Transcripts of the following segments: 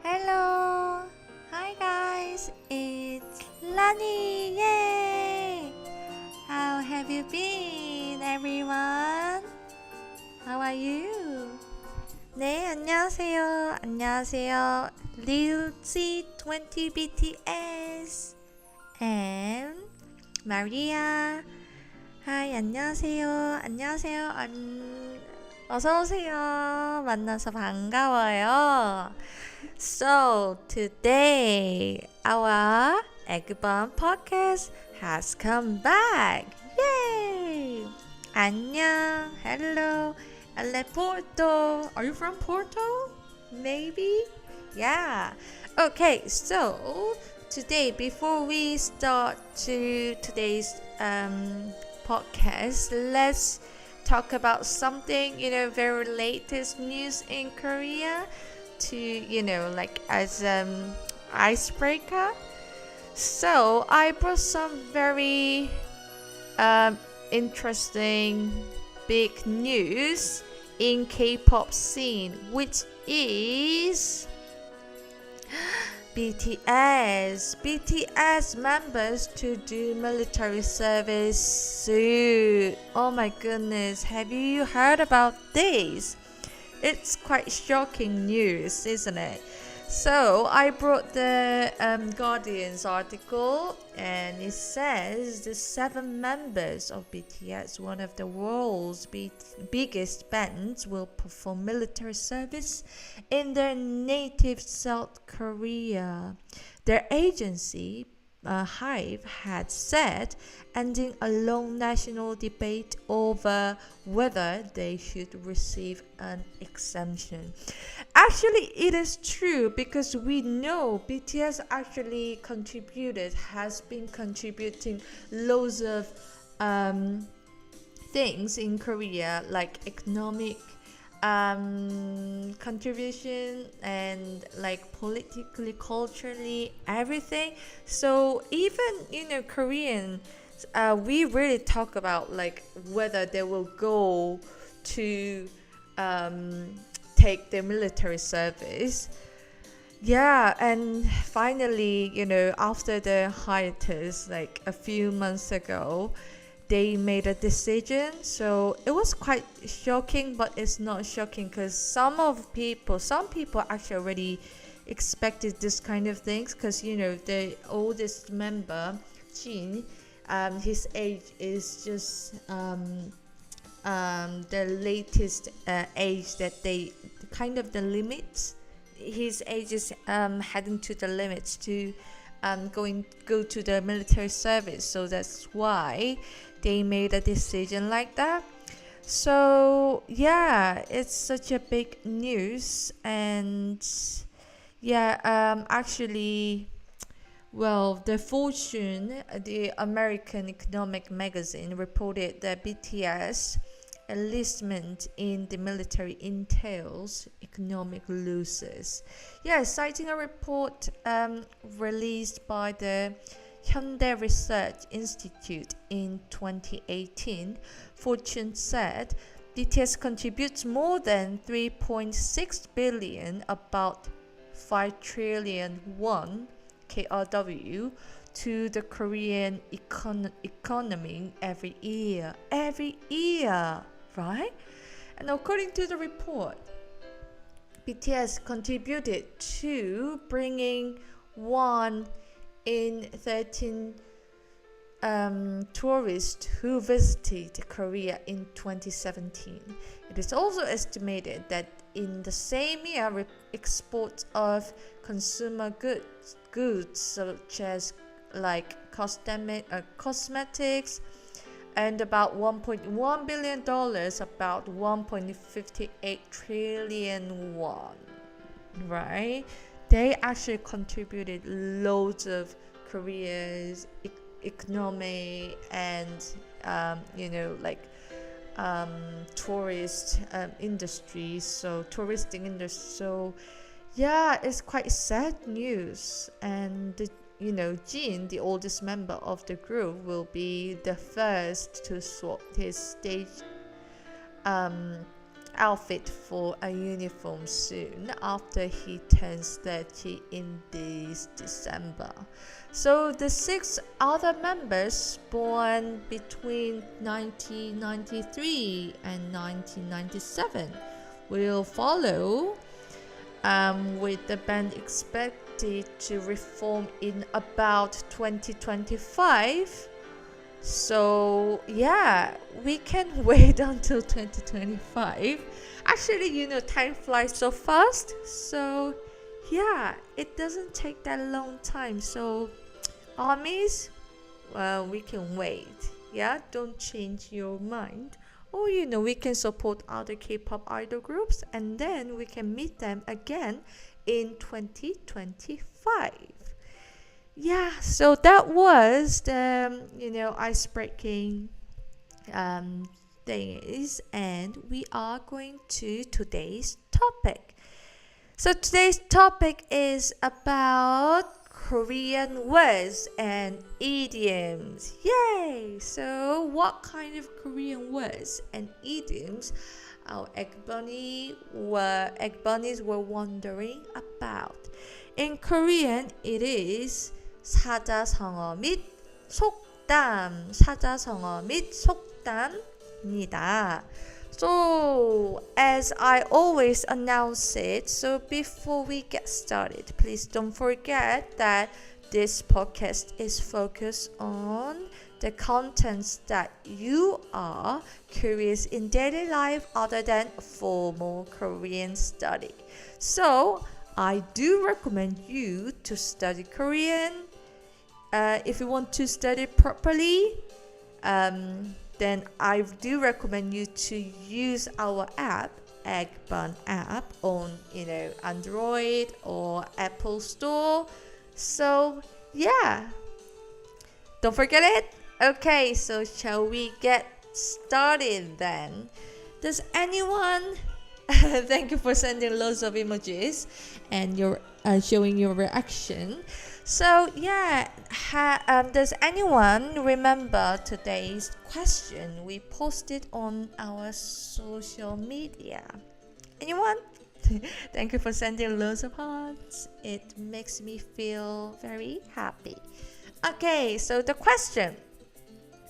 Hello! Hi guys! It's Lani! Yay! How have you been, everyone? How are you? 네, 안녕하세요. 안녕하세요. Lil C20 BTS and Maria. Hi, 안녕하세요. 안녕하세요. 어서오세요. 만나서 반가워요. So, today, our Eggbun podcast has come back. Yay! 안녕. Hello. Ale Porto. Are you from Porto? Maybe? Yeah. Okay, so today, before we start to today's podcast, let's talk about something, very latest news in Korea to, like as icebreaker. So I brought some very interesting big news in K-pop scene, which is BTS members to do military service soon. Oh my goodness, have you heard about this? It's quite shocking news, isn't it? So I brought the Guardian's article, and it says the 7 members of BTS, one of the world's biggest bands, will perform military service in their native South Korea. Their agency, Hive, had said, ending a long national debate over whether they should receive an exemption. Actually, it is true because we know BTS actually has been contributing loads of things in Korea, like economic contribution and like politically, culturally, everything. So even Korean, we really talk about like whether they will go to take their military service. Yeah, and finally, after the hiatus, like a few months ago, they made a decision. So it was quite shocking, but it's not shocking because some people actually already expected this kind of things because the oldest member, Jin, his age is just the latest age that they kind of the limits. His age is heading to the limits to go to the military service. So that's why they made a decision like that. So yeah, it's such a big news. And yeah, actually, well, the American economic magazine, reported that BTS enlistment in the military entails economic losses. Yeah, citing a report released by the Hyundai Research Institute in 2018, Fortune said BTS contributes more than 3.6 billion, about 5 trillion won, KRW, to the Korean economy every year. Every year, right? And according to the report, BTS contributed to bringing 1 in 13 tourists who visited Korea in 2017. It is also estimated that in the same year, exports of consumer goods such as like cosmetics and about $1.1 billion, about 1.58 trillion won, right? They actually contributed loads of Korea's economy and tourist industry, so touristing industry. So yeah, it's quite sad news. And Jin, the oldest member of the group, will be the first to swap his stage outfit for a uniform soon after he turns 30 in this December. So the 6 other members born between 1993 and 1997 will follow, with the band expected to reform in about 2025. So yeah, we can wait until 2025. Actually, time flies so fast. So yeah, it doesn't take that long time. So armies, well, we can wait. Yeah, don't change your mind. Or we can support other K-pop idol groups and then we can meet them again in 2025. Yeah, so that was the ice-breaking things, and we are going to today's topic. So today's topic is about Korean words and idioms. Yay! So what kind of Korean words and idioms our Eggbunnies were wondering about? In Korean, it is 사자성어 및 속담, 사자성어 및 속담입니다. So, as I always announce it, so before we get started, please don't forget that this podcast is focused on the contents that you are curious in daily life other than formal Korean study. So, I do recommend you to study Korean. If you want to study properly, then I do recommend you to use our app, Eggbun app, on Android or Apple Store. So yeah, don't forget it. Okay, so shall we get started then? Does anyone? Thank you for sending loads of emojis and showing your reaction. So yeah, does anyone remember today's question we posted on our social media? Anyone? Thank you for sending loads of hearts. It makes me feel very happy. Okay, so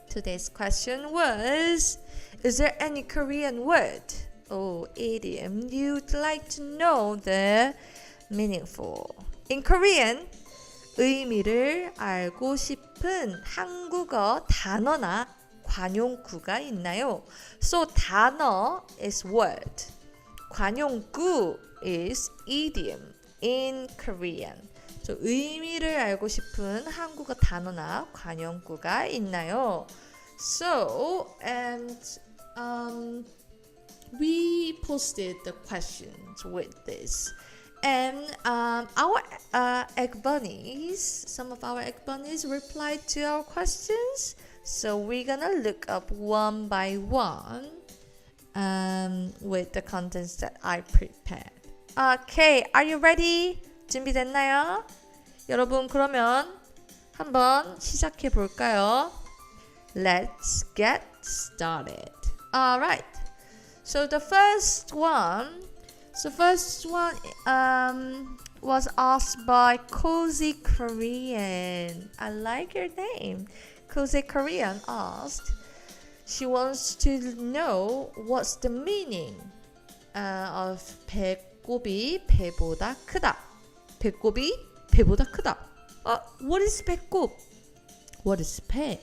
today's question was, is there any Korean word or idiom you'd like to know the meaning for? In Korean, 의미를 알고 싶은 한국어 단어나 관용구가 있나요? So 단어 is word. 관용구 is idiom in Korean. So 의미를 알고 싶은 한국어 단어나 관용구가 있나요? So we posted the questions with this. And our Eggbunnies, some of our Eggbunnies replied to our questions. So we're gonna look up one by one with the contents that I prepared. Okay, are you ready? 준비됐나요? 여러분, 그러면 한번 시작해 볼까요? Let's get started. Alright. So the first one was asked by Cozy Korean. I like your name. Cozy Korean asked, she wants to know what's the meaning of 배꼽이 배보다 크다. 배꼽이 배보다 크다. What is 배꼽? What is 배?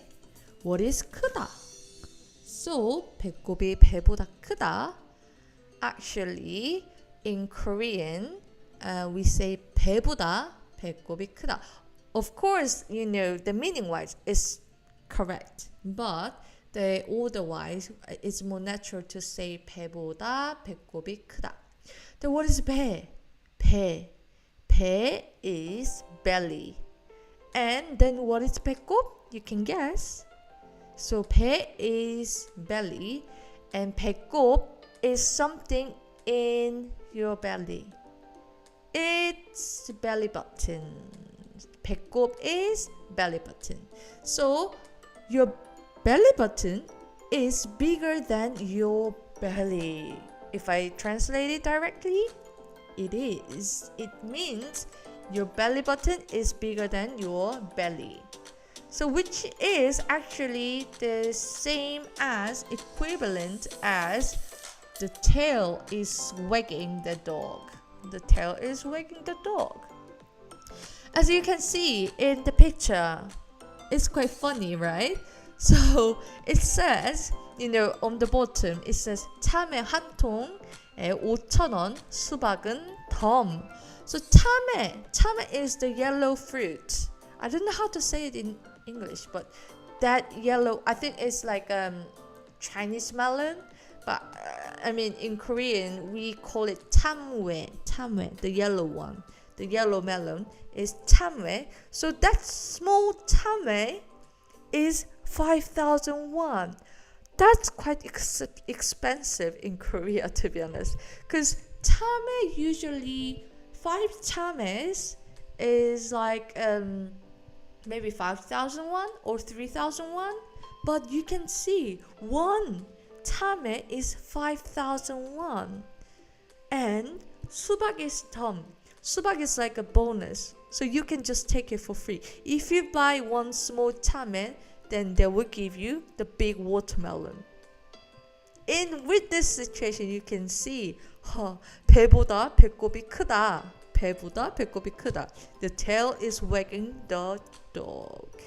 What is 크다? So 배꼽이 배보다 크다. Actually, in Korean, we say 배보다 배꼽이 크다. Of course, the meaning-wise is correct, but the order-wise, it's more natural to say 배보다 배꼽이 크다. Then what is 배? 배. 배 is belly. And then what is 배꼽? You can guess. So 배 is belly, and 배꼽 is something in your belly. It's belly button. 배꼽 is belly button. So your belly button is bigger than your belly. If I translate it directly, it is. It means your belly button is bigger than your belly. So which is actually the same as, equivalent as, the tail is wagging the dog. The tail is wagging the dog. As you can see in the picture, it's quite funny, right? So it says, on the bottom, it says 참외 한 통에 5,000원, 수박은 덤. So 참외 is the yellow fruit. I don't know how to say it in English, but that yellow, I think it's like Chinese melon, but in Korean we call it 참외, the yellow one. The yellow melon is 참외. So that small 참외 is 5,000 won. That's quite expensive in Korea, to be honest. Because 참외, usually 5 참외s is like maybe 5,000 won or 3,000 won. But you can see one 참외 is 5,000 won. And 수박 is 덤. 수박 is like a bonus. So you can just take it for free. If you buy one small 참외, then they will give you the big watermelon. With this situation, you can see 배보다 배꼽이 크다. 배보다 배꼽이 크다. The tail is wagging the dog.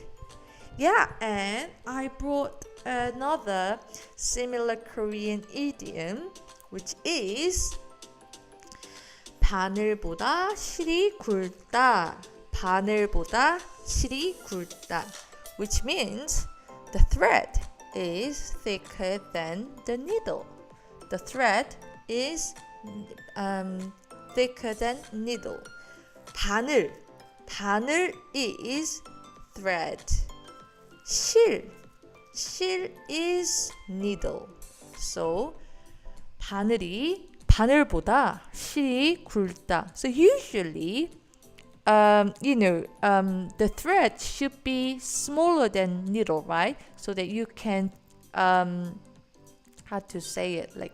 Yeah, and I brought another similar Korean idiom, which is 바늘보다 실이 굵다. 바늘보다 실이 굵다. Which means the thread is thicker than the needle. The thread is thicker than needle. 바늘 is thread. 실 is needle. So 바늘보다 실이 굵다. So usually the thread should be smaller than needle, right? So that you can, how to say it, like,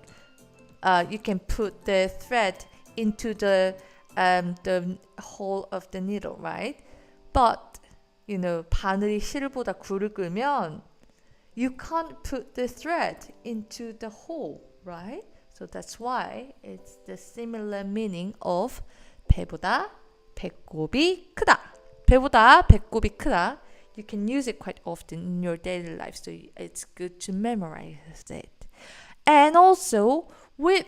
you can put the thread into the hole of the needle, right? But, 바늘이 실보다 굵으면 you can't put the thread into the hole, right? So that's why it's the similar meaning of 배보다 배꼽이 크다. 배보다 배꼽이 크다. You can use it quite often in your daily life, so it's good to memorize it. And also with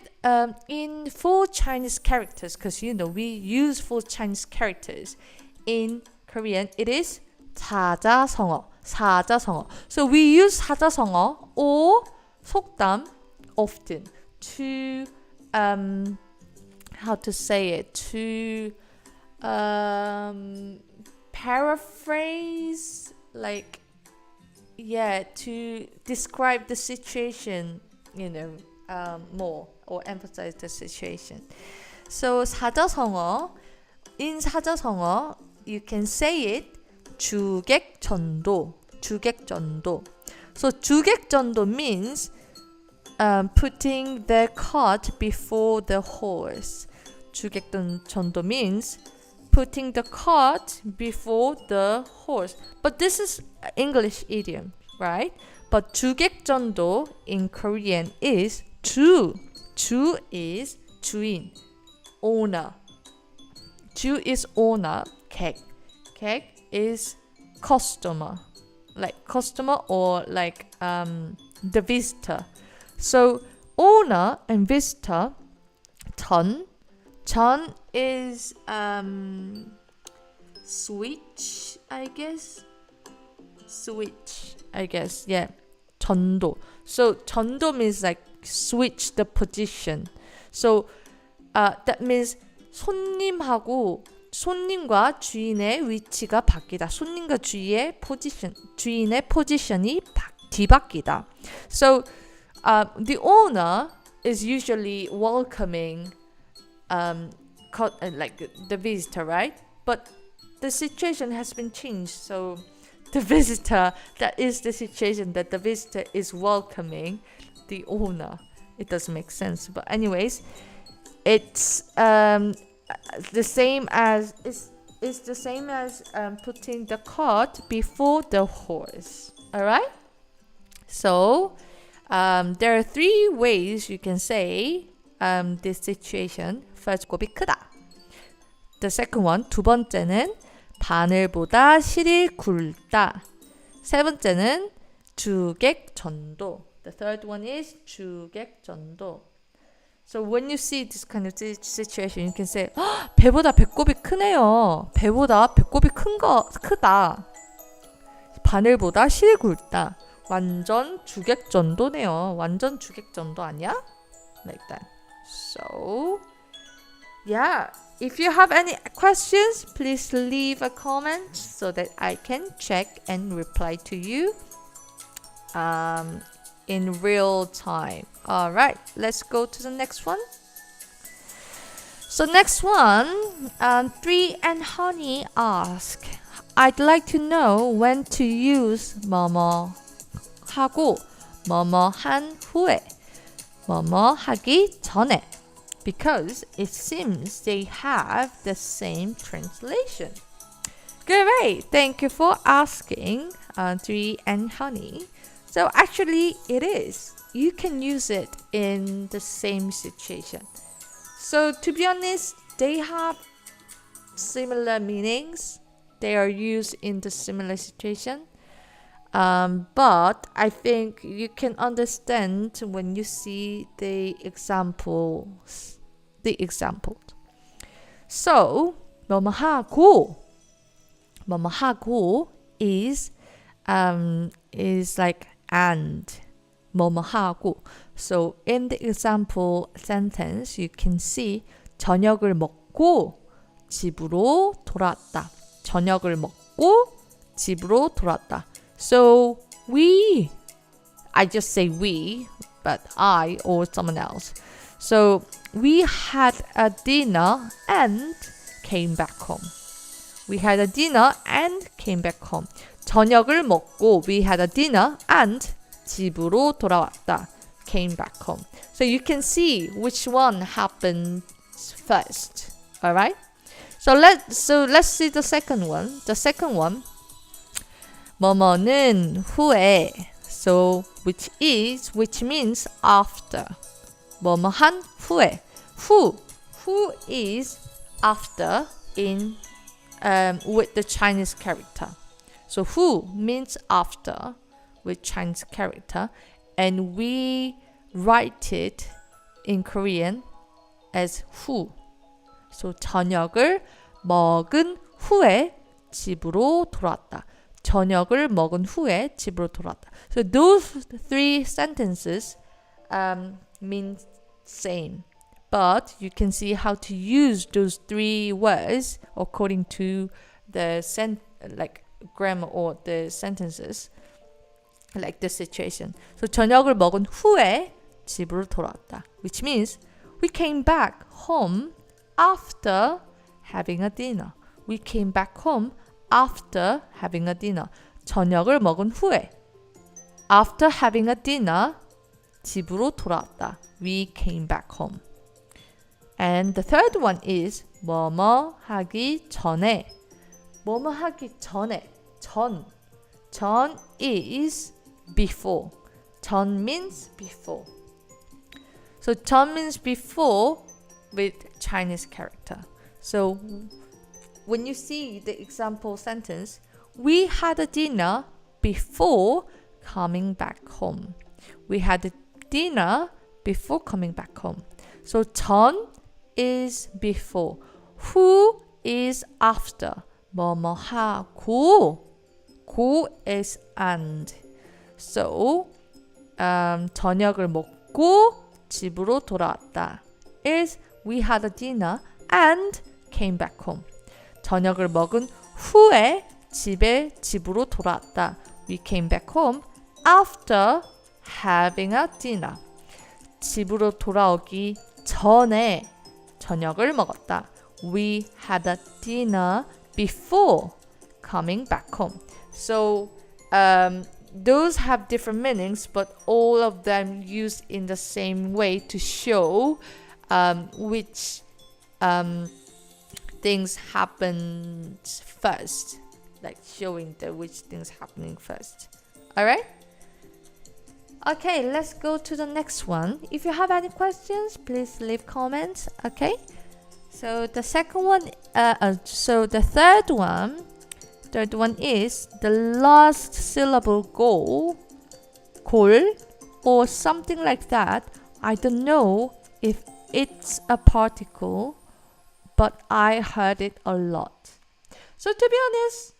in full Chinese characters, because we use full Chinese characters in Korean, it is 사자성어. So we use 사자성어 or 속담 often to how to say it, to paraphrase, like, to describe the situation, more, or emphasize the situation. So 사자성어, in 사자성어, you can say it 주객전도. So 주객전도 means putting the cart before the horse. 주객전도 means putting the cart before the horse. But this is English idiom, right? But 주객전도 in Korean is 주. 주 is 주인, owner. 주 is owner. 객 is customer, like customer or like the visitor. So owner and visitor. 전 is switch, I guess. Yeah. 전도. So 전도 means like switch the position. So that means 손님과 주인의 위치가 바뀌다. 손님과 주인의 포지션이 뒤바뀌다. So the owner is usually welcoming like the visitor, right? But the situation has been changed. So the visitor, that is the situation that the visitor is welcoming the owner. It doesn't make sense. But anyways, it's the same as putting the cart before the horse. All right. So there are three ways you can say this situation. First, 곱이 크다. The second one, 두 번째는 바늘보다 실이 굵다. 세 번째는 주객전도. The third one is 주객전도. So when you see this kind of situation, you can say, 배보다 배꼽이 크네요. 배보다 배꼽이 크다. 바늘보다 실이 굵다. 완전 주객전도네요. 완전 주객전도 아니야? Like that. So, yeah. If you have any questions, please leave a comment so that I can check and reply to you in real time. All right, let's go to the next one. So next one, 3 and Honey ask, I'd like to know when to use 뭐뭐 하고 뭐뭐 한 후에 뭐뭐 하기 전에. Because it seems they have the same translation. Great, thank you for asking, 3 and Honey. So actually it is. You can use it in the same situation. So to be honest, they have similar meanings. They are used in the similar situation. But I think you can understand when you see the examples. So, 뭐뭐 하고 is like and. 뭐뭐 하고. So in the example sentence, you can see 저녁을 먹고 집으로 돌아왔다. 저녁을 먹고 집으로 돌아왔다. So I just say we, but I or someone else. So we had a dinner and came back home. We had a dinner and came back home. 저녁을 먹고 we had a dinner and 집으로 돌아왔다. Came back home. So you can see which one happened first. All right? So let's see the second one. The second one, 뭐뭐는 후에. So which means after. 뭐뭐 한 후에. Who is after in with the Chinese character. So who means after with Chinese character, and we write it in Korean as who. So 저녁을 먹은 후에 집으로 돌아왔다. 저녁을 먹은 후에 집으로 돌아왔다. So those three sentences mean same, but you can see how to use those three words according to the grammar or the sentences, like the situation. So 저녁을 먹은 후에 집으로 돌아왔다, which means we came back home after having a dinner. We came back home after having a dinner. 저녁을 먹은 후에. After having a dinner, 집으로 돌아왔다. We came back home. And the third one is 뭐뭐 하기 전에. 뭐뭐 하기 전에. 전 is before. 전 means before. So 전 means before with Chinese character. So when you see the example sentence, we had a dinner before coming back home. We had a dinner before coming back home. So 전 is before. Who is after? 뭐뭐 하고. 고 is and. So 저녁을 먹고 집으로 돌아왔다 is we had a dinner and came back home. 저녁을 먹은 후에 집으로 돌아왔다. We came back home after having a dinner. 집으로 돌아오기 전에 저녁을 먹었다. We had a dinner before coming back home. So those have different meanings, but all of them used in the same way to show which things happened first, like showing the which things happening first. All right. Okay, let's go to the next one. If you have any questions, please leave comments. Okay. So the second one, so the third one is the last syllable 골, or something like that. I don't know if it's a particle, but I heard it a lot. So to be honest,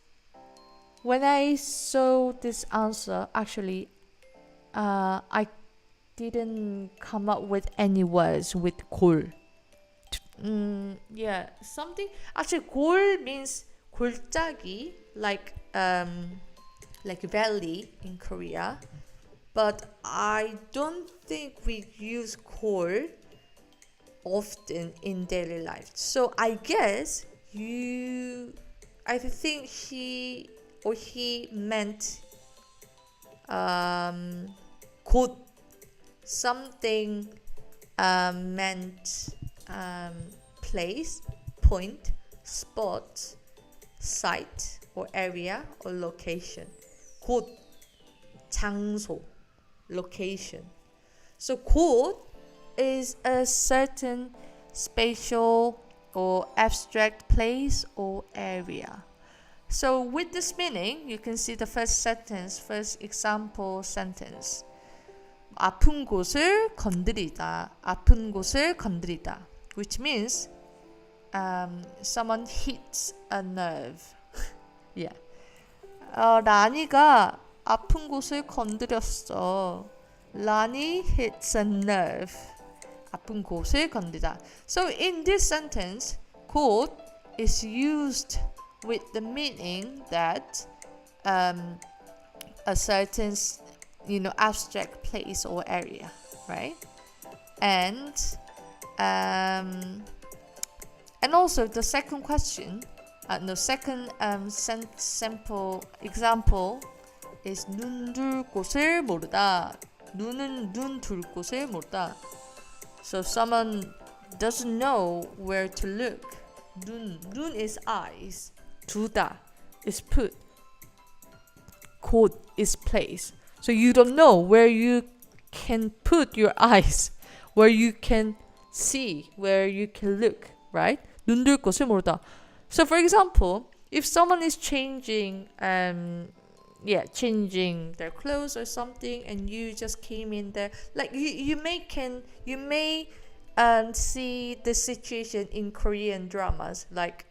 when I saw this answer, actually, I didn't come up with any words with 골. Yeah, something. Actually, 골 means 골짜기, like valley in Korea. But I don't think we use 골 often in daily life. So I guess I think she or he meant 곳, something meant place, point, spot, site or area or location. 곳, 장소, location. So 곳 is a certain spatial or abstract place or area. So with this meaning, you can see the first example sentence. 아픈 곳을 건드리다. 아픈 곳을 건드리다. Which means someone hits a nerve. Yeah. 라니가 아픈 곳을 건드렸어. 라니 hits a nerve. 아픈 곳을 건드리다. So in this sentence, 곳 is used with the meaning that a certain abstract place or area, right? And also the second question, sample example is 눈 둘 곳을 모르다. 눈은 눈 둘 곳을 모르다. So someone doesn't know where to look. 눈 is eyes. 두다 is put. 곳 is place. So you don't know where you can put your eyes, where you can see, where you can look, right? 눈 둘 곳을 모르다. So for example, if someone is changing their clothes or something, and you just came in there, like you may see the situation in Korean dramas, like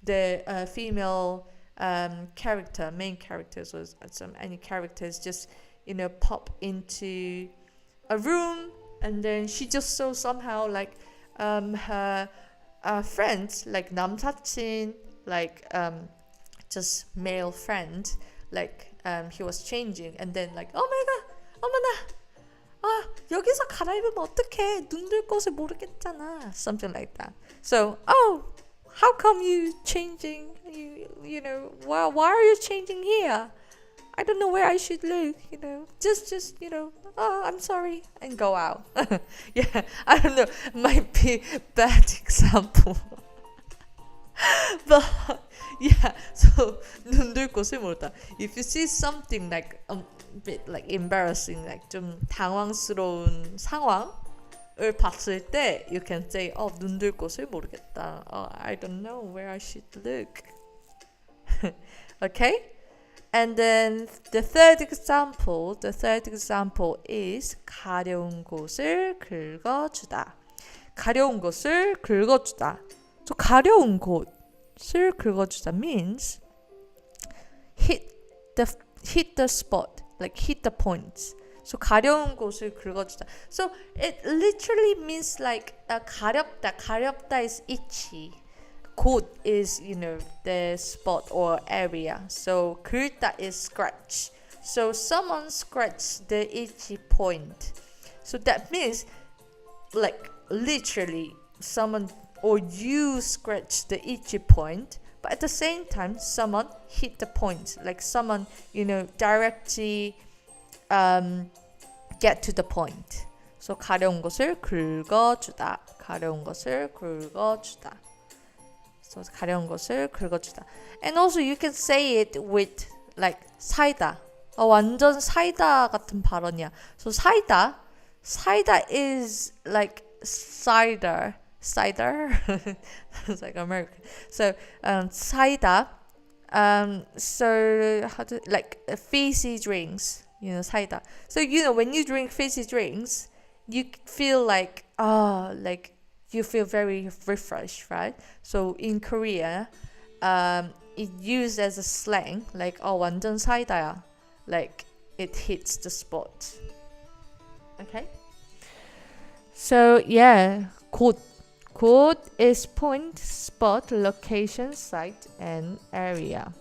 the female main characters or any characters just pop into a room, and then she just saw somehow like her friends, like 남사친, like just male friend, like he was changing, and then like, oh my god, 어머나, 여기서 갈아입으면 어떡해, 눈 둘 곳을 모르겠잖아, something like that. So how come you changing? Why are you changing here? I don't know where I should look. Just I'm sorry, and go out. Yeah, I don't know. Might be bad example. But yeah, so 눈 둘 곳을 모르다. If you see something like a bit like embarrassing, like 좀 당황스러운 상황을 봤을 때, you can say, 눈 둘 곳을 모르겠다. I don't know where I should look. Okay? And then the third example is 가려운 곳을 긁어주다. 가려운 곳을 긁어주다. So 가려운 곳을 긁어주다 means hit the spot, like hit the points. So 가려운 곳을 긁어주다. So it literally means like 가렵다. 가렵다 is itchy. 곳 is the spot or area. So 긁다 is scratch. So someone scratched the itchy point. So that means like literally someone or you scratch the itchy point, but at the same time someone hit the point, like someone directly get to the point. So 가려운 것을 긁어주다. 가려운 것을 긁어주다. So 가려운 것을 긁어주다. And also you can say it with like 사이다. 완전 사이다 같은 발언이야. So 사이다 is like cider. It's like American. So 사이다. So how to like fizzy drinks. 사이다. So when you drink fizzy drinks, you feel like like you feel very refreshed, right? So in Korea, it used as a slang like 완전 사이다야. Like it hits the spot. Okay. So yeah, 곳 is point, spot, location, site, and area.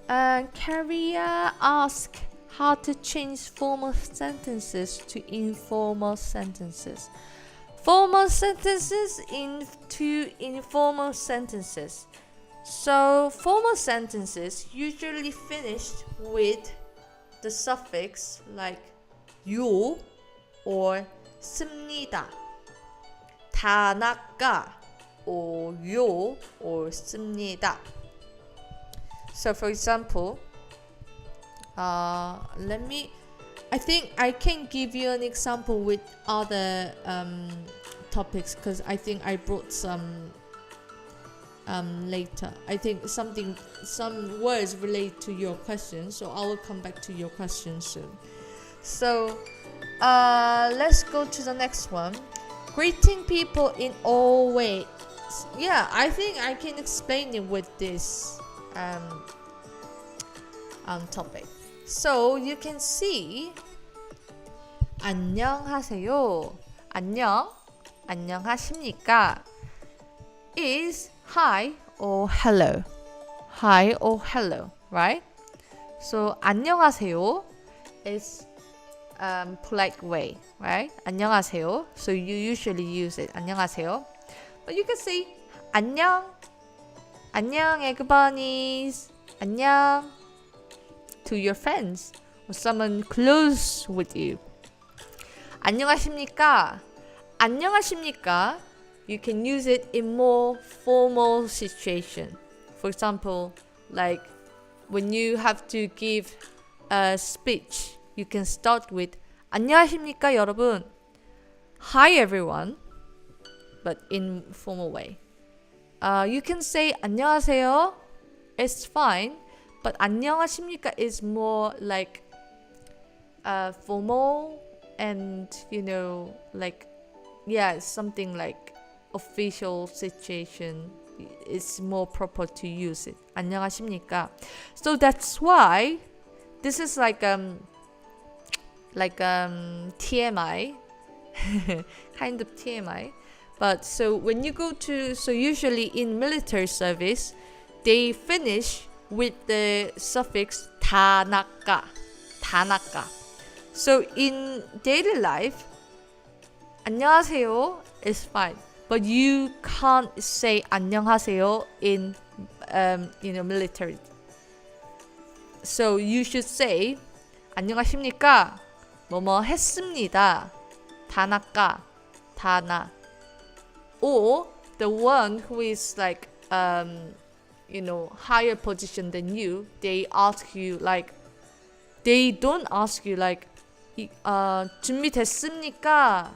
Carrier asked how to change formal sentences to informal sentences. Formal sentences into informal sentences. So formal sentences usually finished with the suffix like 요 or 씁니다. 다 나가 or 요 or 씁니다. So for example, I think I can give you an example with other topics because I think I brought some later. I think some words relate to your question, so I will come back to your question soon. So let's go to the next one. Greeting people in all ways. Yeah, I think I can explain it with this topic. So you can see 안녕하세요. 안녕하십니까 is hi or hello. Hi or hello, right? So 안녕하세요 is polite way, right? 안녕하세요. So you usually use it. 안녕하세요. But you can say 안녕 Eggbunnies. 안녕 to your friends or someone close with you. 안녕하십니까? You can use it in more formal situation. For example, like when you have to give a speech, you can start with 안녕하십니까 여러분. Hi everyone, but in formal way. You can say 안녕하세요. It's fine, but 안녕하십니까 is more like formal and like something like official situation. It's more proper to use it. 안녕하십니까. So that's why this is like TMI kind of TMI. But so when you go to, so usually in military service, they finish with the suffix 다 나가. So in daily life, 안녕하세요 is fine, but you can't say 안녕하세요 in military. So you should say 안녕하십니까 뭐뭐 했습니다. 다 나. Or the one who is like higher position than you, they ask you like, they don't ask you like 준비됐습니까?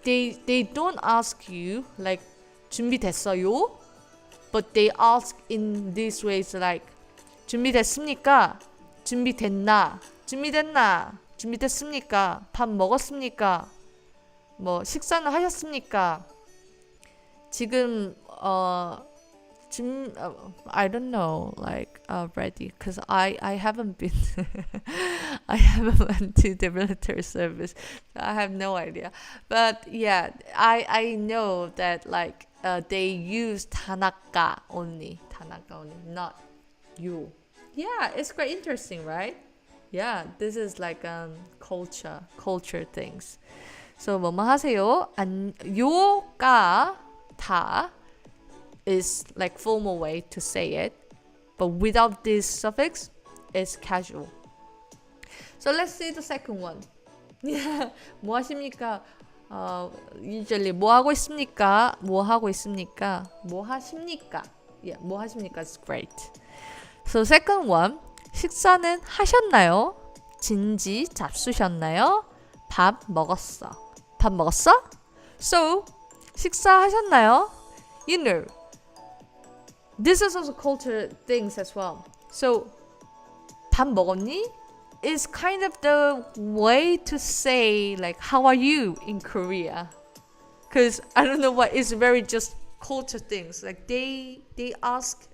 They don't ask you like 준비됐어요? But they ask in these ways like 준비됐습니까? 준비됐나? 준비됐습니까? 밥 먹었습니까? 뭐 식사는 하셨습니까? 지금 I don't know, like ready, because I haven't been I haven't went to the military service. I have no idea. But yeah, I know that like they use tanaka only, not you. Yeah, it's quite interesting, right? Yeah, this is like culture things. So 뭐뭐 하세요? 요가 다 is like formal way to say it, but without this suffix, it's casual. So let's see the second one. Yeah. 뭐 하십니까? Usually 뭐 하고 있습니까? 뭐 하고 있습니까? 뭐 하십니까? Yeah, 뭐 하십니까? It's great. So second one. 식사는 하셨나요? 진지 잡수셨나요? 밥 먹었어. 밥 먹었어? So 식사하셨나요? You know, this is also culture things as well. So 밥 먹었니? Is kind of the way to say like how are you in Korea? Because I don't know what, it's very just culture things. Like they ask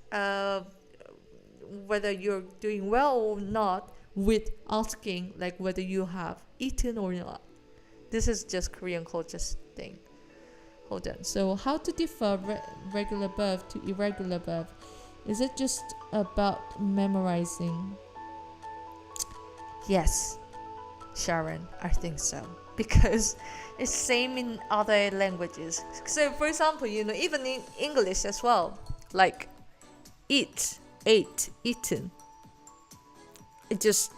whether you're doing well or not with asking like whether you have eaten or not. This is just Korean culture thing. Hold on. So how to differ regular verb to irregular verb? Is it just about memorizing? Yes, Sharon, I think so. Because it's same in other languages. So for example, you know, even in English as well, like eat, ate, eaten. It just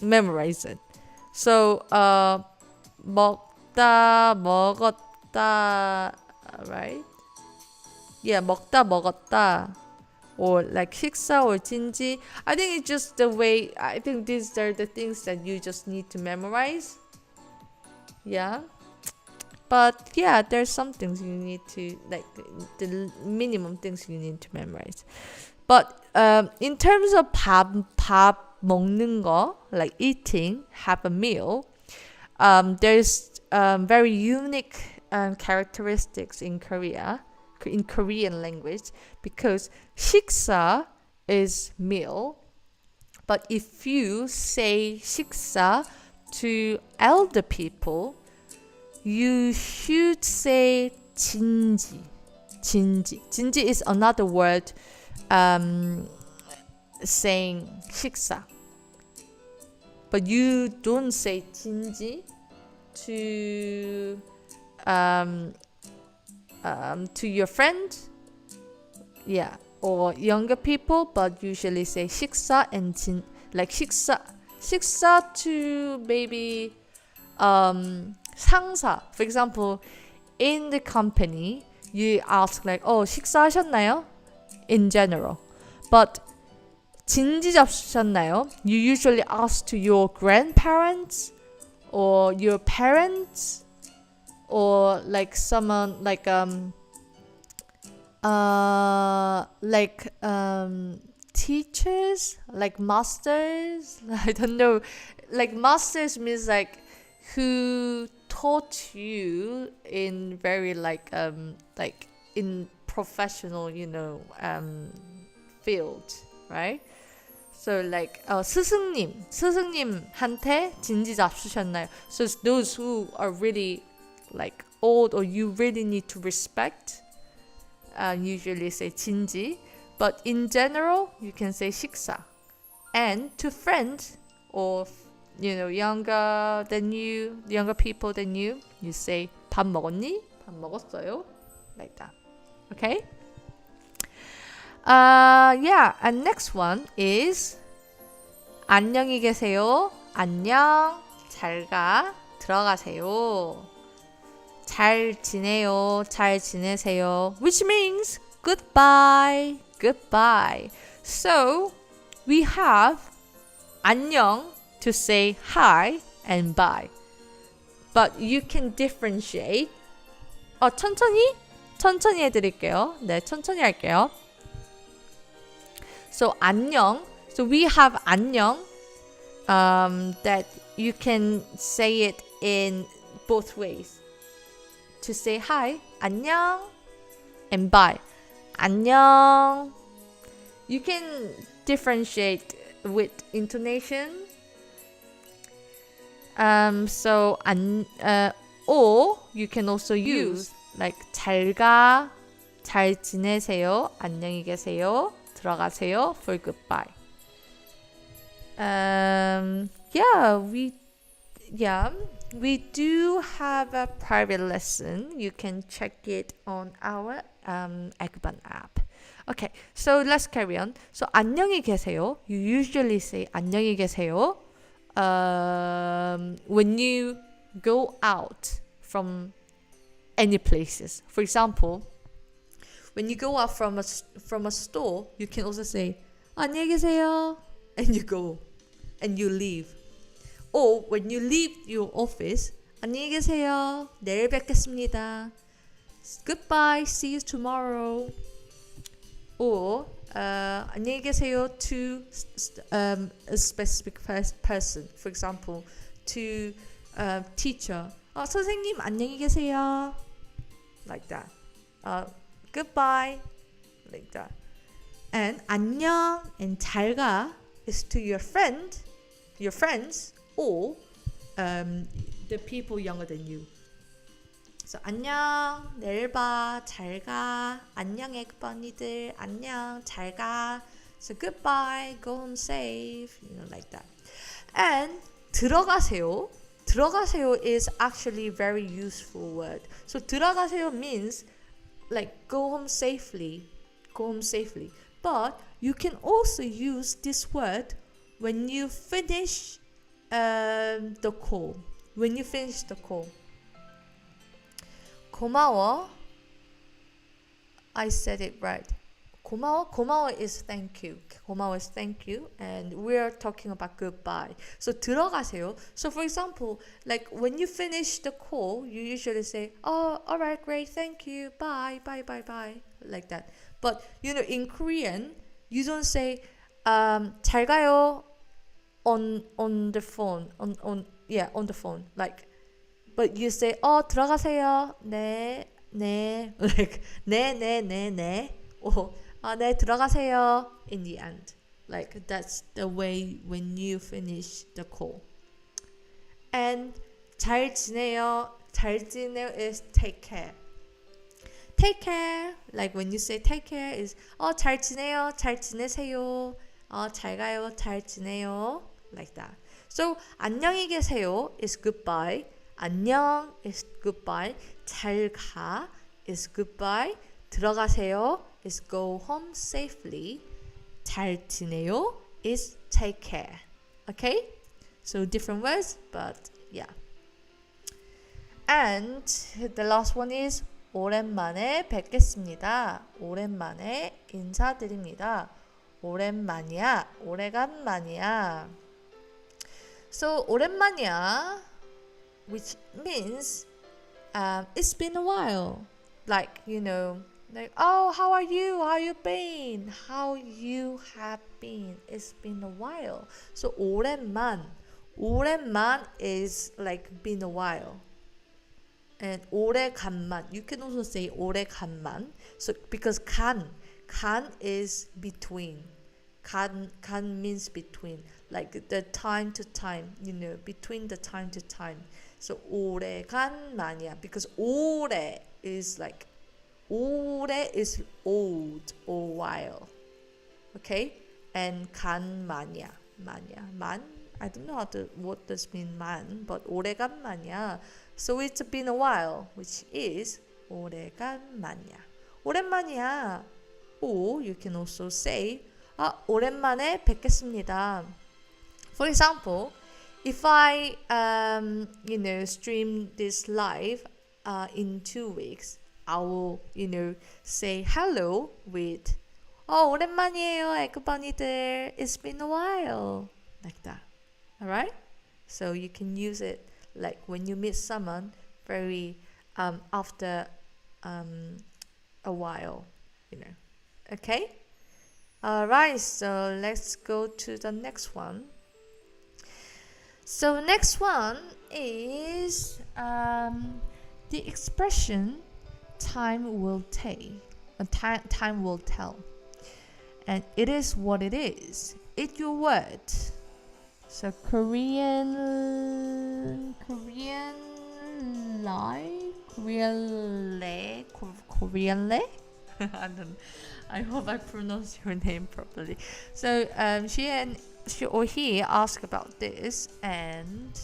memorize it. So 먹다, 먹었다, right? Yeah, 먹다, 먹었다. Or like 식사 or 진지. I think it's just the way, I think these are the things that you just need to memorize. Yeah. But yeah, there's some things you need to, like the minimum things you need to memorize. But in terms of 밥 먹는 거, like eating, have a meal, there's very unique characteristics in Korean language, because 식사 is meal, but if you say 식사 to elder people, you should say 진지. 진지 is another word saying 식사, but you don't say 진지 to your friend, yeah, or younger people, but usually say 식사 and 진, like 식사 to maybe 상사. For example, in the company, you ask like, oh, 식사하셨나요? In general. But 진지 잡수셨나요? You usually ask to your grandparents or your parents, or like someone like teachers, like masters. I don't know. Like masters means like who taught you in very like in professional, you know, field, right? So like 스승님한테 진지 잡수셨나요? So those who are really like old or you really need to respect, usually say 진지. But in general, you can say 식사. And to friends or, you know, younger people than you, you say 밥 먹었니? 밥 먹었어요. Like that. Okay? Yeah, and next one is 안녕히 계세요. 안녕. 잘 가. 들어가세요. 잘 지내요. 잘 지내세요. Which means goodbye. Goodbye. So we have 안녕 to say hi and bye. But you can differentiate. 천천히 해드릴게요. 네, 천천히 할게요. So 안녕. So we have 안녕. That you can say it in both ways. To say hi, 안녕, and bye, 안녕. You can differentiate with intonation. So or you can also use like 잘 가, 잘 지내세요, 안녕히 계세요, 들어가세요 for goodbye. We do have a private lesson. You can check it on our Eggbun app. Okay, so let's carry on. So 안녕히 계세요. You usually say 안녕히 계세요 when you go out from any places. For example, when you go out from a store, you can also say 안녕히 계세요, and you go and you leave. Or when you leave your office, 안녕히 계세요, 내일 뵙겠습니다, goodbye, see you tomorrow. Or 안녕히 계세요 to a specific person. For example, to teacher. 선생님 안녕히 계세요. Like that. Goodbye. Like that. And 안녕 and 잘가 is to your friends, or the people younger than you. So 안녕, 내일 봐, 잘가, 안녕 애기언니들, 안녕, 잘가. So goodbye, go home safe, like that. And 들어가세요. 들어가세요 is actually very useful word. So 들어가세요 means like go home safely. But you can also use this word when you finish the call. 고마워. I said it right. 고마워 is thank you. 고마워 is thank you, and we're talking about goodbye. So 들어가세요. So for example, like when you finish the call, you usually say, "Oh, all right, great, thank you, bye, like that. But in Korean, you don't say 잘 가요 on the phone, on the phone, like. But you say, 들어가세요. 네. Like, 네. Or, 네, 들어가세요. In the end. Like, that's the way when you finish the call. And 잘 지내요. Is take care. Take care. Like, when you say take care is, 잘 지내요. 잘 지내세요. 잘 가요. 잘 지내요. Like that. So, 안녕히 계세요 is goodbye. 안녕 is goodbye. 잘 가 is goodbye. 들어가세요 is go home safely. 잘 지내요 is take care. Okay? So different words, but yeah. And the last one is 오랜만에 뵙겠습니다. 오랜만에 인사드립니다. 오랜만이야. 오래간만이야. So 오랜만이야, which means it's been a while. Like, how are you? How you been? How you have been? It's been a while. So 오랜만 is like been a while. And 오래간만, you can also say 오래간만. So because 간 is between. 간 means between, like the time to time, between the time to time. So 오래간만이야, because 오래 is like, 오래 is old or while. Okay? And 간만이야, man. I don't know what does mean man, but 오래간만이야. So it's been a while, which is 오래간만이야. 오랜만이야. Or you can also say 오랜만에 뵙겠습니다. For example, if I stream this live in 2 weeks, I will say hello with 오랜만이에요, 에그버니들. It's been a while. Like that. Alright? So you can use it like when you meet someone very after a while, Okay? Alright, so let's go to the next one. So next one is the expression time will tell. And it is what it is. It's your word. So Korean le. I hope I pronounce your name properly. So she or he asked about this, and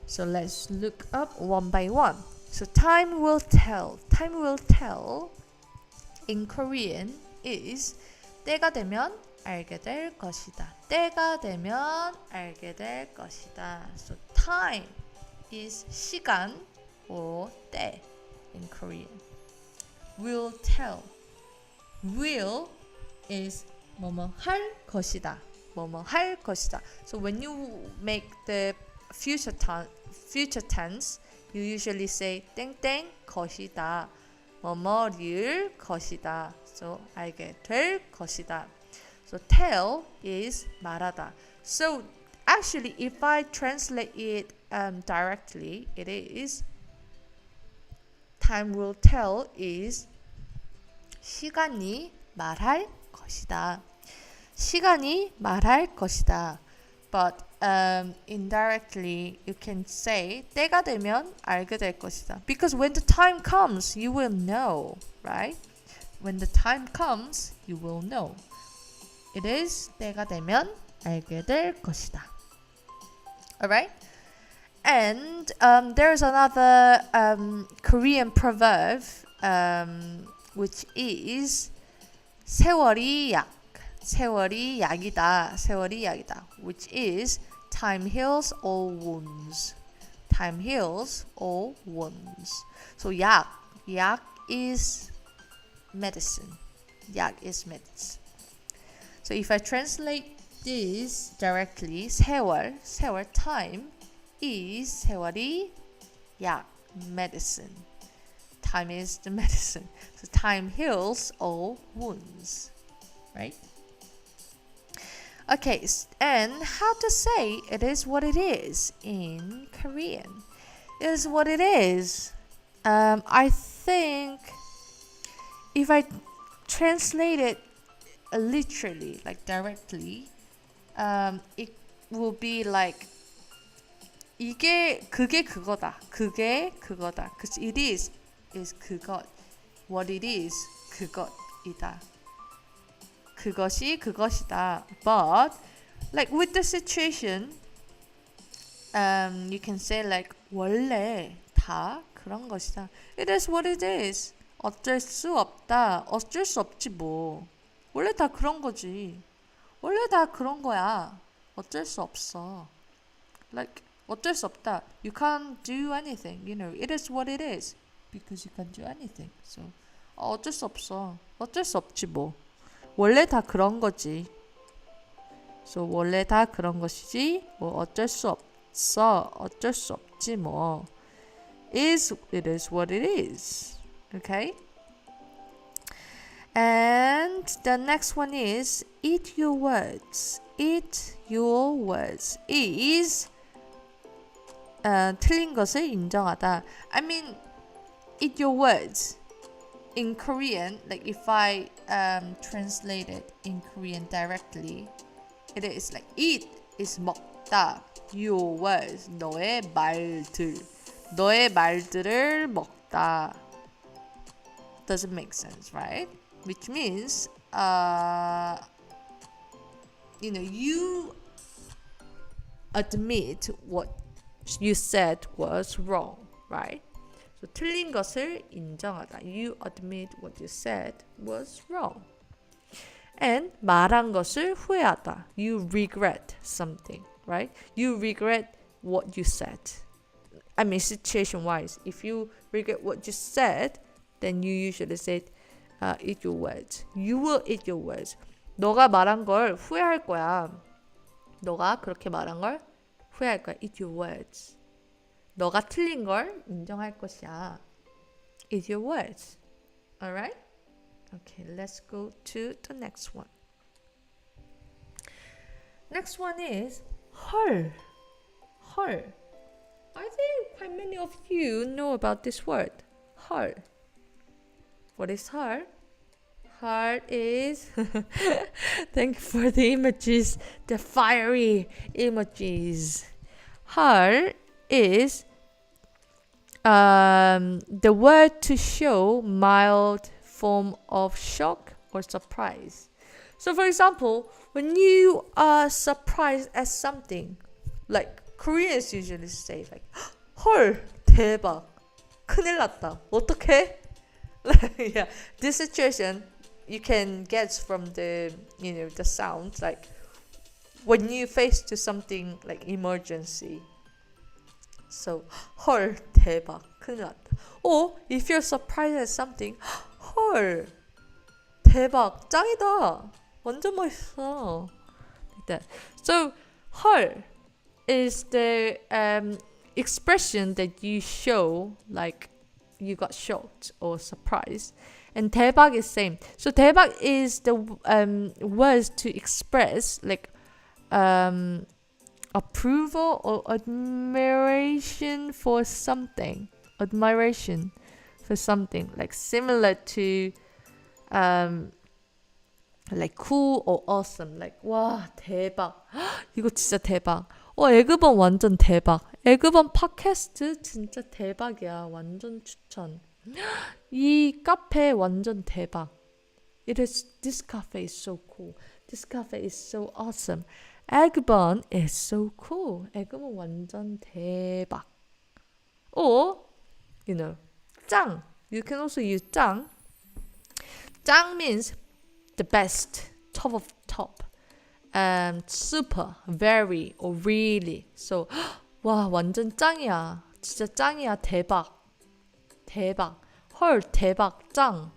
so let's look up one by one. So time will tell. Time will tell in Korean is 때가 되면 알게 될 것이다. 때가 되면 알게 될 것이다. So time is 시간 or 때 in Korean. Will tell. Will is 뭐뭐 할 것이다. 뭐뭐 할 것이다. So when you make the future tense, you usually say 땡땡 것이다. 뭐뭐를 것이다. So 알게 될 것이다. So tell is 말하다. So actually, if I translate it directly, it is time will tell is 시간이 말할 것이다. 시간이 말할 것이다. But indirectly, you can say 때가 되면 알게 될 것이다. Because when the time comes, you will know, right? When the time comes, you will know. It is 때가 되면 알게 될 것이다. Alright? And there's another Korean proverb which is 세월이 약. 세월이 약이다. 세월이 약이다. Which is time heals all wounds. Time heals all wounds. So 약. 약 is medicine. 약 is medicine. So if I translate this directly, 세월, 세월 time is 세월이 약, medicine. Time is the medicine. So time heals all wounds, right? Okay, and how to say it is what it is in Korean? It is what it is. I think if I translate it literally, like directly, it will be like 그게 그거다. 그게 그거다. Because it is 그것. What it is 그것이다. 그것이 그것이다. But like with the situation, you can say like 원래 다 그런 것이다. It is what it is. 어쩔 수 없다. 어쩔 수 없지 뭐. 원래 다 그런 거지. 원래 다 그런 거야. 어쩔 수 없어. Like 어쩔 수 없다. You can't do anything. You know, it is what it is. Because you can't do anything. So 어쩔 수 없어. 어쩔 수 없지 뭐. 원래 다 그런 거지. So 원래 다 그런 것이지. 뭐 어쩔 수 없어. 어쩔 수 없지 뭐. It is what it is. Okay? And the next one is eat your words. Eat your words is 틀린 것을 인정하다. I mean, eat your words. In Korean, like if I translate it in Korean directly, it is like eat is 먹다. Your words, 너의 말들. 너의 말들을 먹다. Doesn't make sense, right? Which means, you admit what you said was wrong, right? So 틀린 것을 인정하다. You admit what you said was wrong. And 말한 것을 후회하다. You regret something, right? You regret what you said. I mean, situation-wise, if you regret what you said, then you usually say, eat your words. You will eat your words. 너가 말한 걸 후회할 거야. 너가 그렇게 말한 걸 후회할 거야. Eat your words. 너가 틀린 걸 인정할 것이야. Eat your words. Alright? Okay, let's go to the next one. Next one is 헐. 헐. I think quite many of you know about this word. 헐. What is 헐? 헐 is thank you for the emojis, the fiery emojis. 헐 is the word to show mild form of shock or surprise. So for example, when you are surprised at something, like Koreans usually say like 헐 대박 큰일 났다 어떡해? Yeah, this situation you can guess from the the sound, like when you face to something like emergency. So 헐 대박 큰일 났다. Or if you're surprised at something, 헐 대박 짱이다 완전 멋있어. Like that. So 헐 is the expression that you show like you got shocked or surprised. And 대박 is same. So 대박 is the words to express like approval or admiration for something. Admiration for something like similar to like cool or awesome. Like 와 대박. 이거 진짜 대박. 에그번 완전 대박. 에그번 팟캐스트 진짜 대박이야. 완전 추천. 이 카페 완전 대박. This cafe is so cool. This cafe is so awesome. Eggbun is so cool. 에그번 완전 대박. Or, 짱. You can also use 짱. 짱 means the best, top of top. Super, very, or really. So, 와, 완전 짱이야. 진짜 짱이야. 대박. 대박. 헐, 대박, 짱.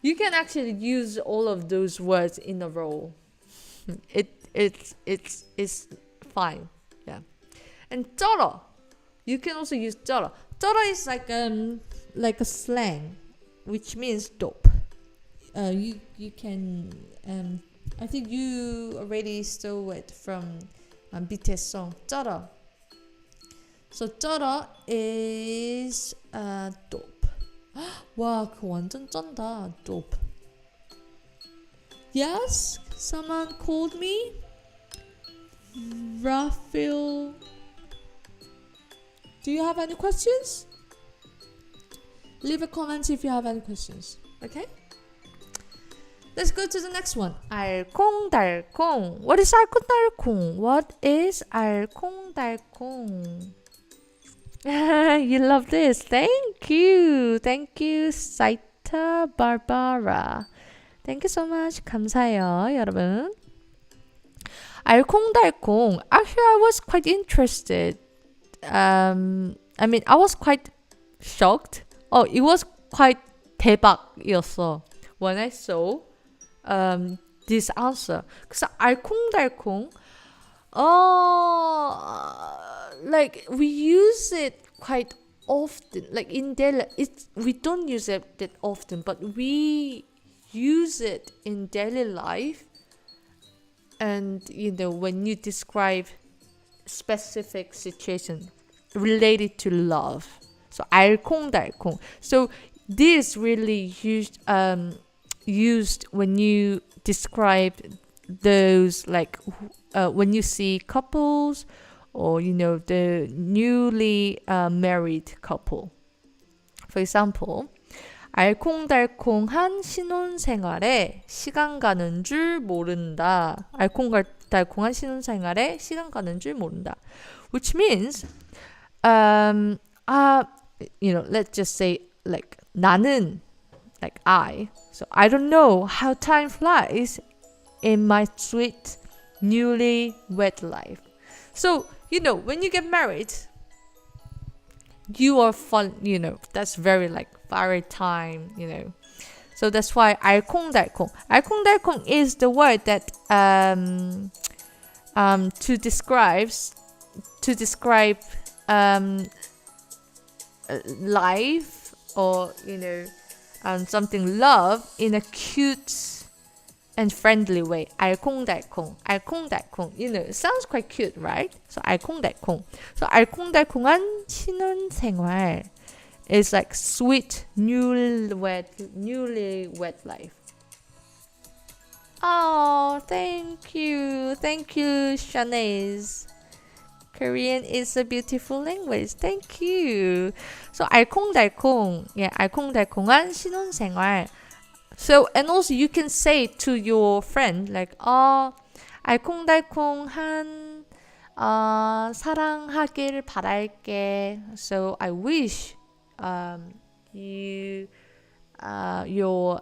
You can actually use all of those words in a row. It's fine. Yeah. And 쩔어. You can also use 쩔어. 쩔어 is like a slang, which means dope. You can I think you already stole it from BTS song 쩔어. So 쩔어 is dope. 와, 그거 완전 쩐다. dope. Yes, someone called me. Raphael. Do you have any questions? Leave a comment if you have any questions. Okay? Let's go to the next one. 알콩달콩. What is 알콩달콩? What is 알콩달콩? You love this. Thank you. Thank you, Saita Barbara. Thank you so much. 감사해요, 여러분. 알콩달콩. Actually, I was quite interested. I was quite shocked. It was quite 대박이었어. When I saw this answer. 그래서 알콩달콩. Like we use it quite often. Like in daily, we don't use it that often, but we use it in daily life. And when you describe specific situation related to love. So 알콩달콩. So this really used when you describe those like when you see couples or the newly married couple. For example, 알콩달콩한 신혼생활에 시간 가는 줄 모른다. 알콩달콩한 신혼생활에 시간 가는 줄 모른다. Which means let's just say like 나는 like I. So I don't know how time flies in my sweet newlywed life. So, when you get married, you are fun, that's very like fiery time, So that's why 알콩달콩. 알콩달콩 is the word that to describe life or something love in a cute and friendly way. 알콩달콩. It sounds quite cute, right? So 알콩달콩. So 알콩달콩한 신혼생활 is like sweet newlywed life. Oh, thank you, Shanaze. Korean is a beautiful language. Thank you. So 알콩달콩. Yeah, 알콩달콩한 신혼생활. So, and also you can say to your friend like, 알콩달콩한 사랑하길 바랄게. So I wish you your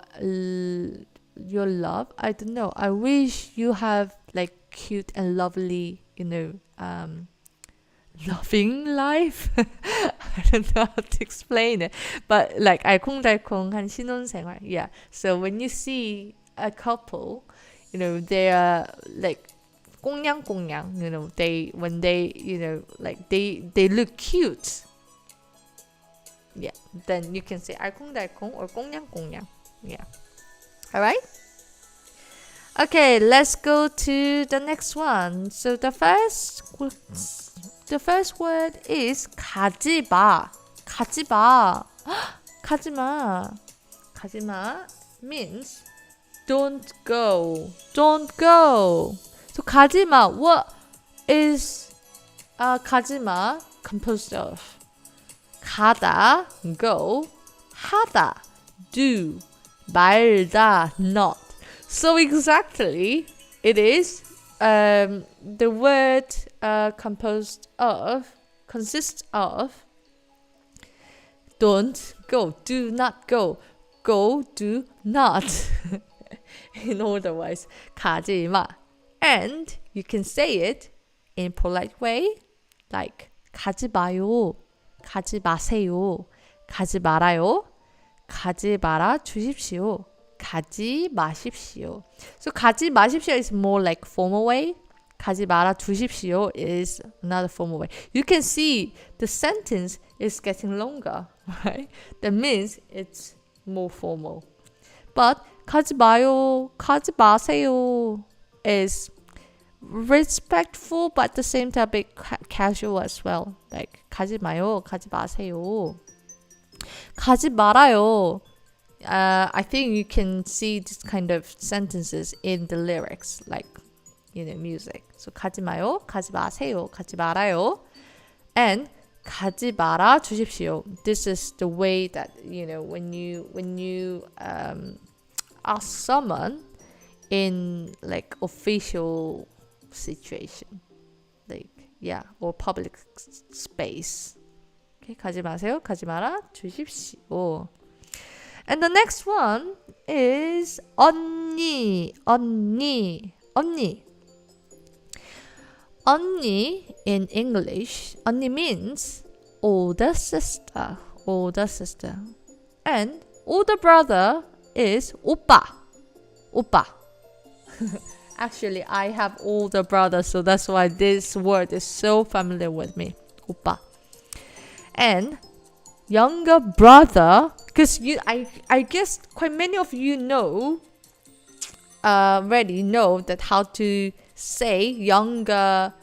love. I don't know. I wish you have like cute and lovely, loving life. I don't know how to explain it, but like 알콩달콩한 신혼생활. Yeah. So when you see a couple, they are like 꽁냥꽁냥. They look cute. Yeah. Then you can say 알콩달콩 or 꽁냥꽁냥. Yeah. All right. Okay, let's go to the next one. So the first word is 가지마. 가지마. 가지마. 가지마 means don't go. Don't go. So 가지마, what is 가지마 composed of? 가다, go. 하다, do. 말다, not. So exactly, it is the word consists of don't go, do not go, go, do not. In other words, 가지마. And you can say it in polite way, like 가지 마요, 가지 마세요, 가지 말아요, 가지 말아 주십시오. 가지 마십시오. So 가지 마십시오 is more like formal way. 가지 말아 주십시오 is another formal way. You can see the sentence is getting longer, right? That means it's more formal. But 가지 마요, 가지 마세요 is respectful but at the same time a bit casual as well. Like 가지 마요, 가지 마세요. 가지 말아요. I think you can see this kind of sentences in the lyrics, like, music. So 가지 마요, 가지 마세요, 가지 말아요. And 가지 말아 주십시오. This is the way that, when you ask someone in like official situation, like, yeah, or public space. Okay, 가지 마세요, 가지 말아 주십시오. And the next one is 언니, 언니, 언니. 언니 in English, 언니 means older sister, older sister. And older brother is 오빠, 오빠. Actually, I have older brother, so that's why this word is so familiar with me, 오빠. And younger brother, because I guess quite many of you already know that how to say younger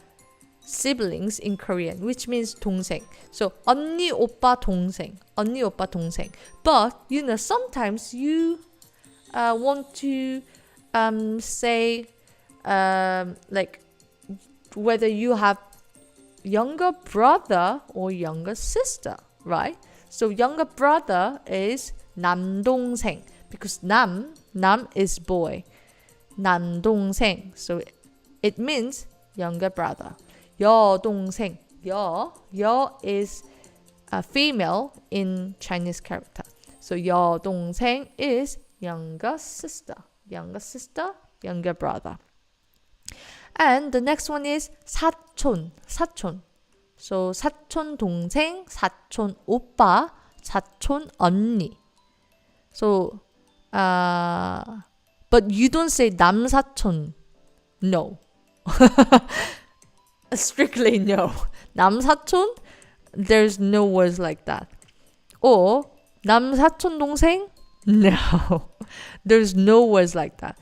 siblings in Korean, which means 동생. So 언니, 오빠, 동생. 언니, 오빠, 동생. But sometimes you want to say like whether you have younger brother or younger sister, right? So younger brother is 남동생, because 남 is boy. 남동생. So it means younger brother. 여동생. 여 is a female in Chinese character. So 여동생 is younger sister. Younger sister, younger brother. And the next one is 사촌. 사촌. So 사촌 동생, 사촌 오빠, 사촌 언니. So but you don't say 남사촌. No. Strictly no. 남사촌, there's no words like that. Or 남사촌 동생? No. There's no words like that.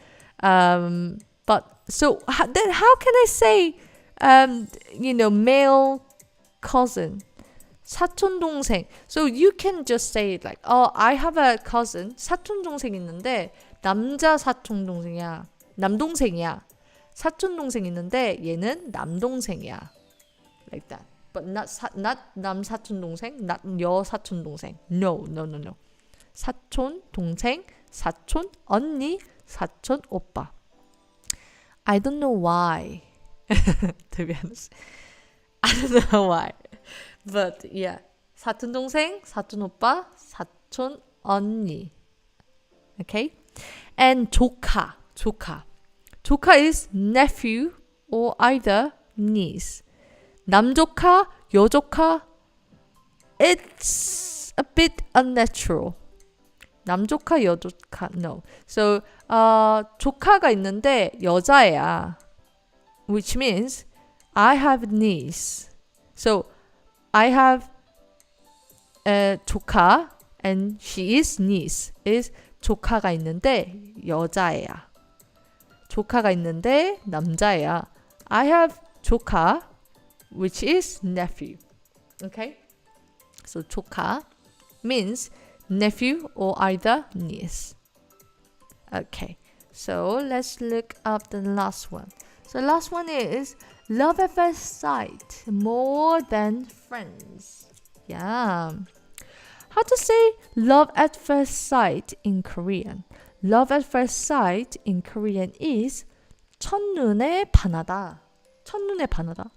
But so then how can I say male cousin, 사촌 동생? So you can just say it like, oh, I have a cousin, 사촌 동생 있는데 남자 사촌 동생이야, 남동생이야. 사촌 동생 있는데 얘는 남동생이야. Like that. But not 남사촌 동생, not 여사촌 동생. No. 사촌 동생, 사촌 언니, 사촌 오빠. I don't know why. To be honest. I don't know why. But yeah. 사촌 동생, 사촌 오빠, 사촌 언니. Okay? And 조카. 조카 is nephew or either niece. 남조카, 여조카, it's a bit unnatural. 남조카, 여조카, no. So, 조카가 있는데 여자애야. Which means I have a niece. So, I have a 조카 and she is niece. is 조카가 있는데 여자애야. 조카가 있는데 남자애야. I have 조카, which is nephew. Okay? So 조카 means nephew or either niece. Okay. So let's look up the last one. So last one is love at first sight, more than friends. Yeah. How to say love at first sight in Korean? Love at first sight in Korean is 첫눈에 반하다. 첫눈에 반하다.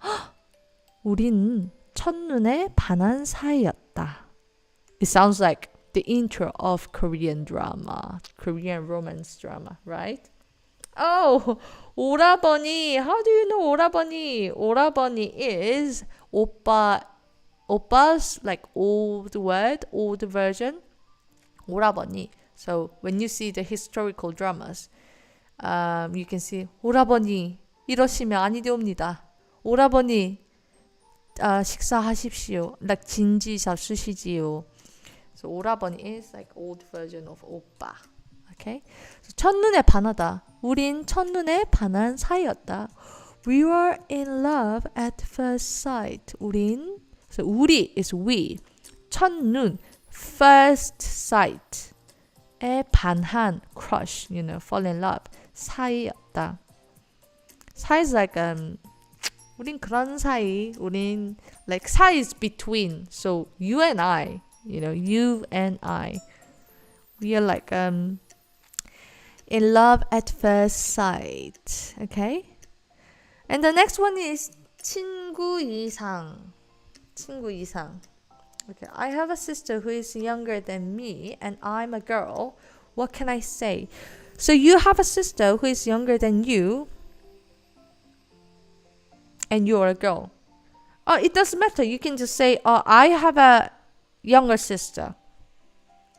우린 첫눈에 반한 사이였다. It sounds like the intro of Korean drama, Korean romance drama, right? Oh, 오라버니. How do you know 오라버니? 오라버니 is 오빠. Oppa's like old word, old version. 오라버니. So when you see the historical dramas, you can see 오라버니 이러시면 아니 되옵니다. 오라버니 식사하십시오. like 진지 잡수시지요. So 오라버니 is like old version of 오빠. Okay? So, 첫눈에 반하다. 우린 첫눈에 반한 사이였다. We were in love at first sight. 우린 So 우리 is we. 첫눈 first sight. 에 반한 crush, fall in love. 사이였다. 사이 is like 우린 그런 사이. 우린 like 사이 is between. So you and I, you and I. We are like in love at first sight. Okay? And the next one is 친구 이상. 친구 이상. Okay, I have a sister who is younger than me and I'm a girl. What can I say? So you have a sister who is younger than you and you're a girl. It doesn't matter. You can just say, I have a younger sister.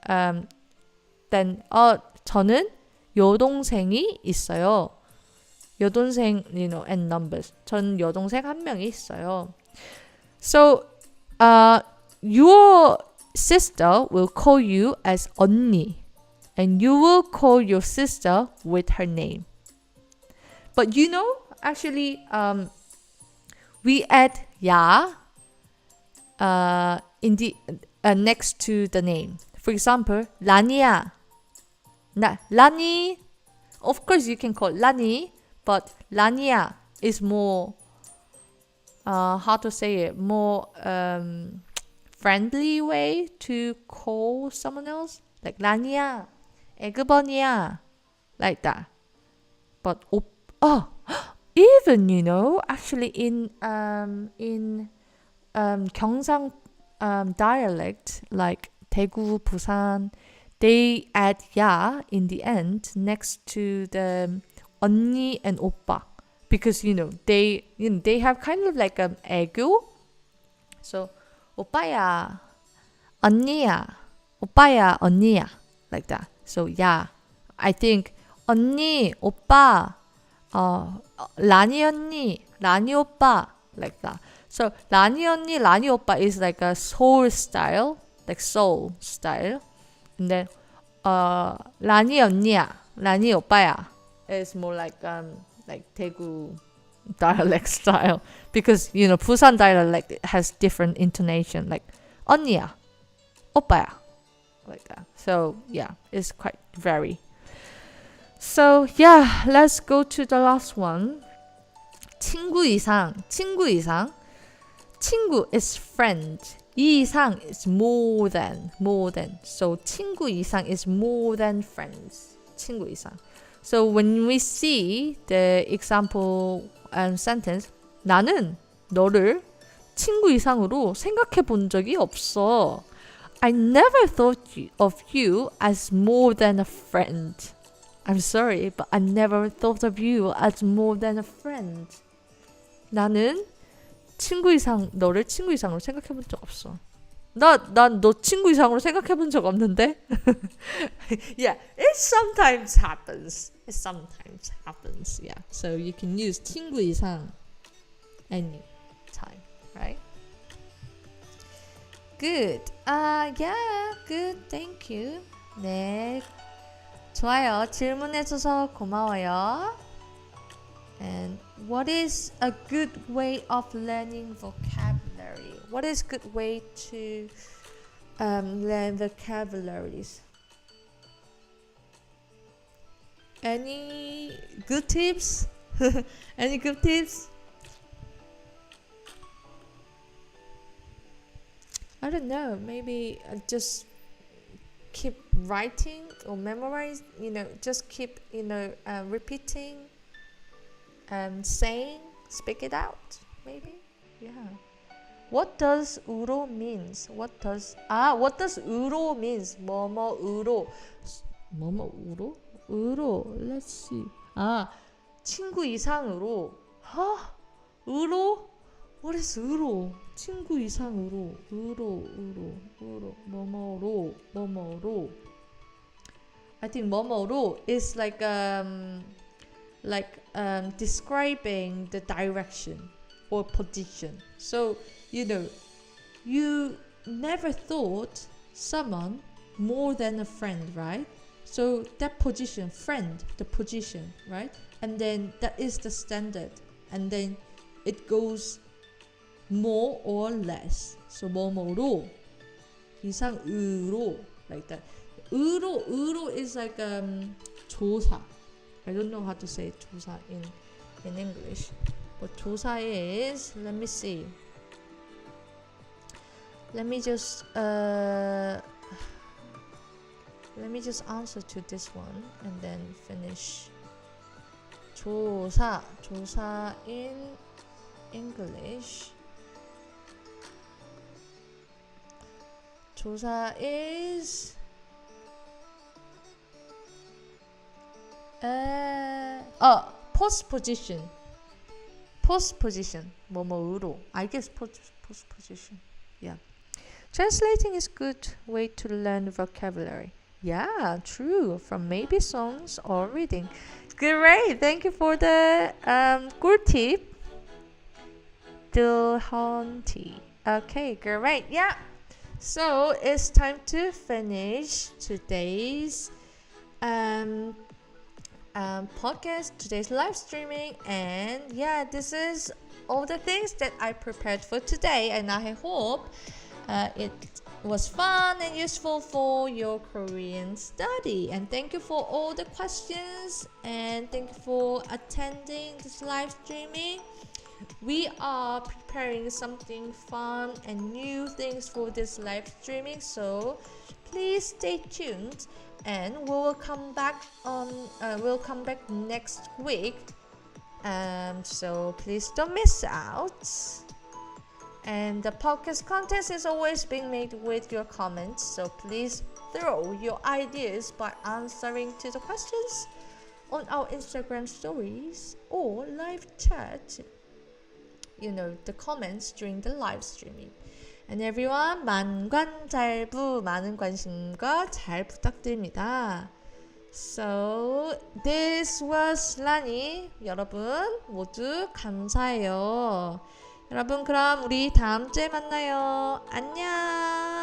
Then 저는 여동생이 있어요. 여동생, and numbers. 전 여동생 한 명이 있어요. So, your sister will call you as 언니, and you will call your sister with her name. But actually, we add 야 in the next to the name. For example, 라니야. 라니. Of course, you can call 라니, but 라니야 is more. How to say it, more friendly way to call someone else, like 라니야, 에그번이야, like that. But even actually in 경상 dialect like 대구, 부산, they add 야 in the end next to the 언니 and 오빠. Because they have kind of like 애교. So 오빠야, 언니야, 오빠야, 언니야, like that. So yeah, I think 언니, 오빠, 라니 언니, 라니 오빠, like that. So 라니 언니, 라니 오빠 is like a Seoul style, like Seoul style. And then 라니 언니야, 라니 오빠야 is more like Daegu dialect style, because Busan dialect has different intonation, like 언니야, 오빠야, like that. So yeah, it's quite vary. So yeah, let's go to the last one. 친구 이상. 친구 is friend. 이상 is more than. So 친구 이상 is more than friends. 친구 이상. So when we see the example sentence, 나는 너를 친구 이상으로 생각해 본 적이 없어. I never thought of you as more than a friend. I'm sorry, but I never thought of you as more than a friend. 나는 너를 친구 이상으로 생각해 본 적 없어. 난 너 친구 이상으로 생각해 본 적 없는데? Yeah, it sometimes happens. It sometimes happens, yeah. So you can use 친구 이상 anytime, right? Good. Yeah, good. Thank you. 네, 좋아요. 질문해줘서 고마워요. And what is a good way of learning vocabulary? What is a good way to learn vocabularies? Any good tips? Any good tips? I don't know. Maybe just keep writing or memorize. Just keep repeating. Saying, speak it out, maybe. Yeah. What does 우로 means? What does 우로 means? 뭐뭐으로. 으로. Let's see. 친구 이상으로. 으로? What is 으로? 친구 이상으로. 으로. 뭐뭐로. I think 뭐뭐로 is like describing the direction or position. So, you never thought someone more than a friend, right? So that position, friend, the position, right? And then that is the standard. And then it goes more or less. So 뭐뭐로, 이상으로, like that. 으로 is like 조사. I don't know how to say 조사 in English, but 조사 is, let me see. Let me just answer to this one and then finish. 조사 in English. 조사 is post position. 뭐뭐으로. I guess post position. Yeah. Translating is good way to learn vocabulary. Yeah, true. From maybe songs or reading. Great. Thank you for the good tip. Dulhanti. Okay, great. Yeah. So it's time to finish today's podcast, today's live streaming, and yeah, this is all the things that I prepared for today, and I hope it was fun and useful for your Korean study. And thank you for all the questions, and thank you for attending this live streaming. We are preparing something fun and new things for this live streaming, so please stay tuned, and we'll come back next week. So please don't miss out. And the podcast contest is always being made with your comments, so please throw your ideas by answering to the questions on our Instagram stories or live chat. The comments during the live streaming. And everyone, 만관잘부, 많은 관심과 잘 부탁드립니다. So, this was Lani. 여러분 모두 감사해요. 여러분, 그럼 우리 다음 주에 만나요. 안녕.